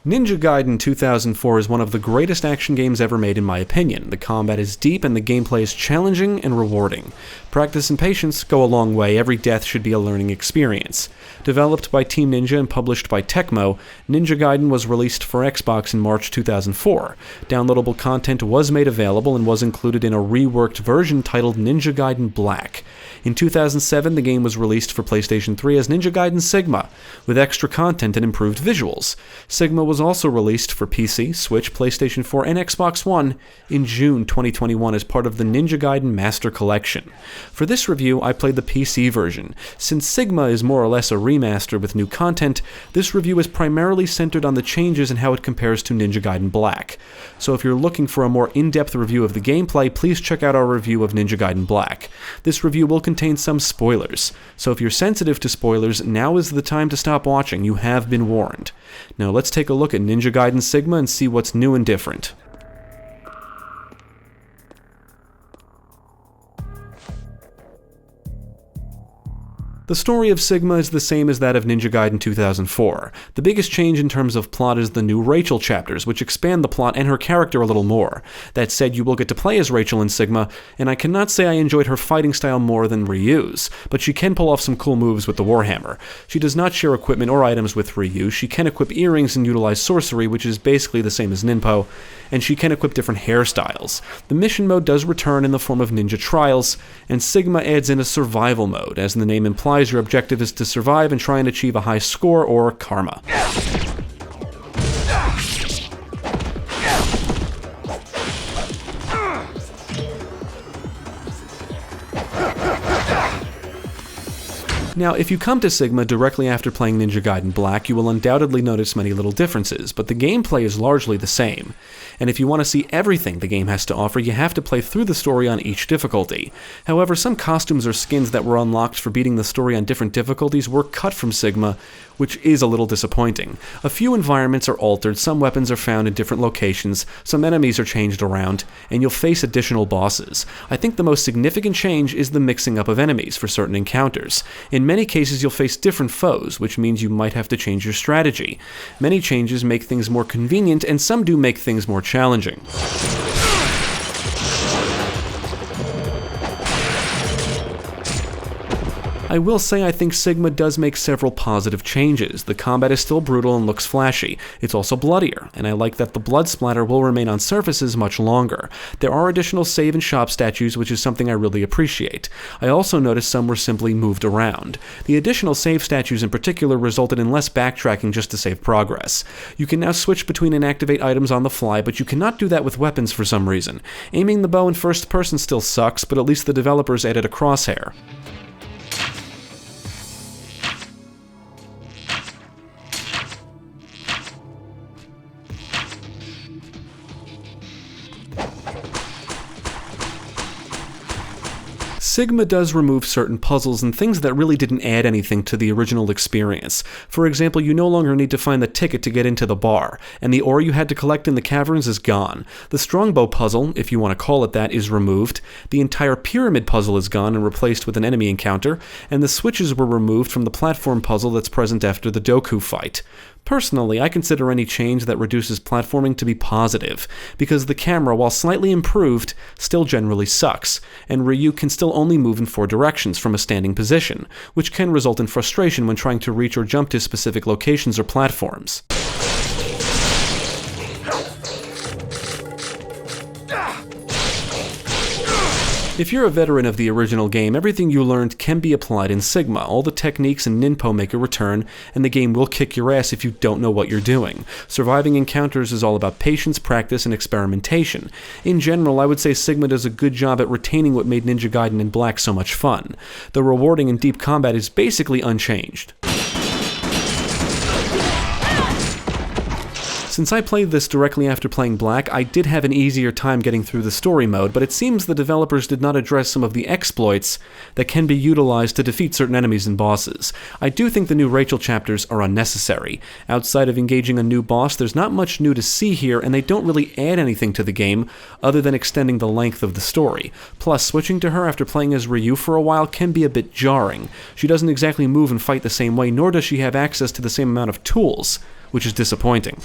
Ninja Gaiden 2004 is one of the greatest action games ever made in my opinion. The combat is deep and the gameplay is challenging and rewarding. Practice and patience go a long way. Every death should be a learning experience. Developed by Team Ninja and published by Tecmo, Ninja Gaiden was released for Xbox in March 2004. Downloadable content was made available and was included in a reworked version titled Ninja Gaiden Black. In 2007, the game was released for PlayStation 3 as Ninja Gaiden Sigma, with extra content and improved visuals. Sigma was also released for PC, Switch, PlayStation 4, and Xbox One in June 2021 as part of the Ninja Gaiden Master Collection. For this review, I played the PC version. Since Sigma is more or less a remaster with new content, this review is primarily centered on the changes and how it compares to Ninja Gaiden Black. So if you're looking for a more in-depth review of the gameplay, please check out our review of Ninja Gaiden Black. This review will contain some spoilers, so if you're sensitive to spoilers, now is the time to stop watching. You have been warned. Now let's take a look at Ninja Gaiden Sigma and see what's new and different. The story of Sigma is the same as that of Ninja Gaiden 2004. The biggest change in terms of plot is the new Rachel chapters, which expand the plot and her character a little more. That said, you will get to play as Rachel in Sigma, and I cannot say I enjoyed her fighting style more than Ryu's, but she can pull off some cool moves with the Warhammer. She does not share equipment or items with Ryu, she can equip earrings and utilize sorcery, which is basically the same as Ninpo, and she can equip different hairstyles. The mission mode does return in the form of Ninja Trials, and Sigma adds in a survival mode. As the name implies, your objective is to survive and try and achieve a high score or karma. Now, if you come to Sigma directly after playing Ninja Gaiden Black, you will undoubtedly notice many little differences, but the gameplay is largely the same. And if you want to see everything the game has to offer, you have to play through the story on each difficulty. However, some costumes or skins that were unlocked for beating the story on different difficulties were cut from Sigma, which is a little disappointing. A few environments are altered, some weapons are found in different locations, some enemies are changed around, and you'll face additional bosses. I think the most significant change is the mixing up of enemies for certain encounters. In many cases, you'll face different foes, which means you might have to change your strategy. Many changes make things more convenient, and some do make things more challenging. I will say I think Sigma does make several positive changes. The combat is still brutal and looks flashy. It's also bloodier, and I like that the blood splatter will remain on surfaces much longer. There are additional save and shop statues, which is something I really appreciate. I also noticed some were simply moved around. The additional save statues in particular resulted in less backtracking just to save progress. You can now switch between and activate items on the fly, but you cannot do that with weapons for some reason. Aiming the bow in first person still sucks, but at least the developers added a crosshair. Sigma does remove certain puzzles and things that really didn't add anything to the original experience. For example, you no longer need to find the ticket to get into the bar, and the ore you had to collect in the caverns is gone. The strongbow puzzle, if you want to call it that, is removed. The entire pyramid puzzle is gone and replaced with an enemy encounter, and the switches were removed from the platform puzzle that's present after the Doku fight. Personally, I consider any change that reduces platforming to be positive, because the camera, while slightly improved, still generally sucks, and Ryu can still only move in 4 directions from a standing position, which can result in frustration when trying to reach or jump to specific locations or platforms. If you're a veteran of the original game, everything you learned can be applied in Sigma. All the techniques and Ninpo make a return, and the game will kick your ass if you don't know what you're doing. Surviving encounters is all about patience, practice, and experimentation. In general, I would say Sigma does a good job at retaining what made Ninja Gaiden and Black so much fun. The rewarding and deep combat is basically unchanged. Since I played this directly after playing Black, I did have an easier time getting through the story mode, but it seems the developers did not address some of the exploits that can be utilized to defeat certain enemies and bosses. I do think the new Rachel chapters are unnecessary. Outside of engaging a new boss, there's not much new to see here, and they don't really add anything to the game other than extending the length of the story. Plus, switching to her after playing as Ryu for a while can be a bit jarring. She doesn't exactly move and fight the same way, nor does she have access to the same amount of tools. which is disappointing.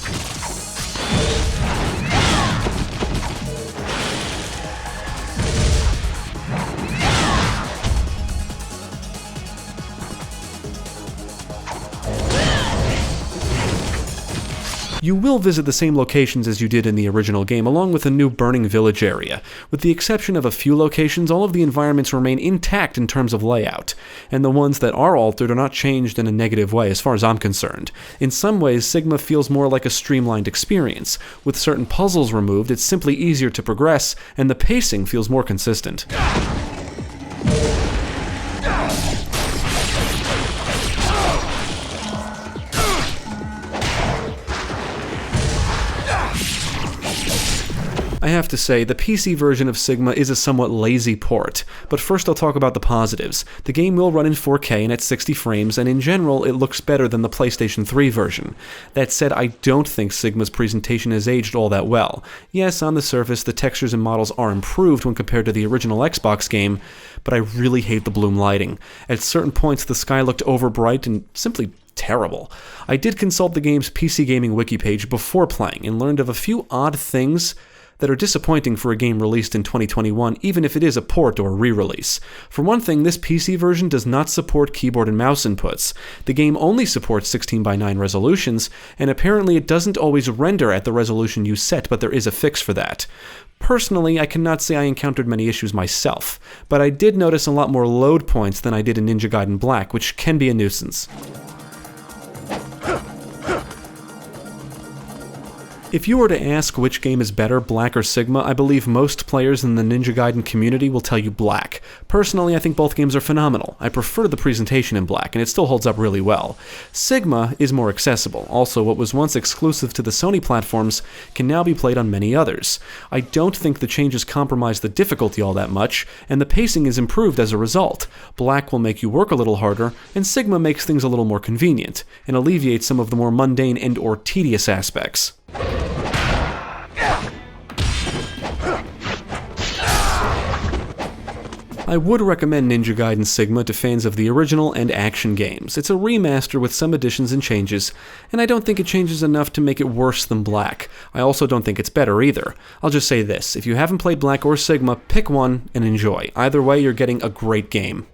You will visit the same locations as you did in the original game, along with a new Burning Village area. With the exception of a few locations, all of the environments remain intact in terms of layout, and the ones that are altered are not changed in a negative way as far as I'm concerned. In some ways, Sigma feels more like a streamlined experience. With certain puzzles removed, it's simply easier to progress, and the pacing feels more consistent. I have to say, the PC version of Sigma is a somewhat lazy port, but first I'll talk about the positives. The game will run in 4K and at 60 frames, and in general it looks better than the PlayStation 3 version. That said, I don't think Sigma's presentation has aged all that well. Yes, on the surface the textures and models are improved when compared to the original Xbox game, but I really hate the bloom lighting. At certain points the sky looked overbright and simply terrible. I did consult the game's PC Gaming wiki page before playing and learned of a few odd things that are disappointing for a game released in 2021, even if it is a port or a re-release. For one thing, this PC version does not support keyboard and mouse inputs. The game only supports 16:9 resolutions, and apparently it doesn't always render at the resolution you set, but there is a fix for that. Personally, I cannot say I encountered many issues myself, but I did notice a lot more load points than I did in Ninja Gaiden Black, which can be a nuisance. If you were to ask which game is better, Black or Sigma, I believe most players in the Ninja Gaiden community will tell you Black. Personally, I think both games are phenomenal. I prefer the presentation in Black, and it still holds up really well. Sigma is more accessible. Also, what was once exclusive to the Sony platforms can now be played on many others. I don't think the changes compromise the difficulty all that much, and the pacing is improved as a result. Black will make you work a little harder, and Sigma makes things a little more convenient, and alleviates some of the more mundane and/or tedious aspects. I would recommend Ninja Gaiden Sigma to fans of the original and action games. It's a remaster with some additions and changes, and I don't think it changes enough to make it worse than Black. I also don't think it's better either. I'll just say this, if you haven't played Black or Sigma, pick one and enjoy. Either way, you're getting a great game.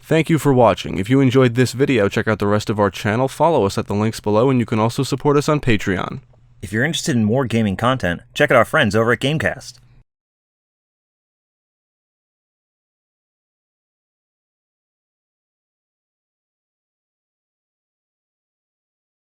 Thank you for watching. If you enjoyed this video, check out the rest of our channel, follow us at the links below, and you can also support us on Patreon. If you're interested in more gaming content, check out our friends over at Gamecast.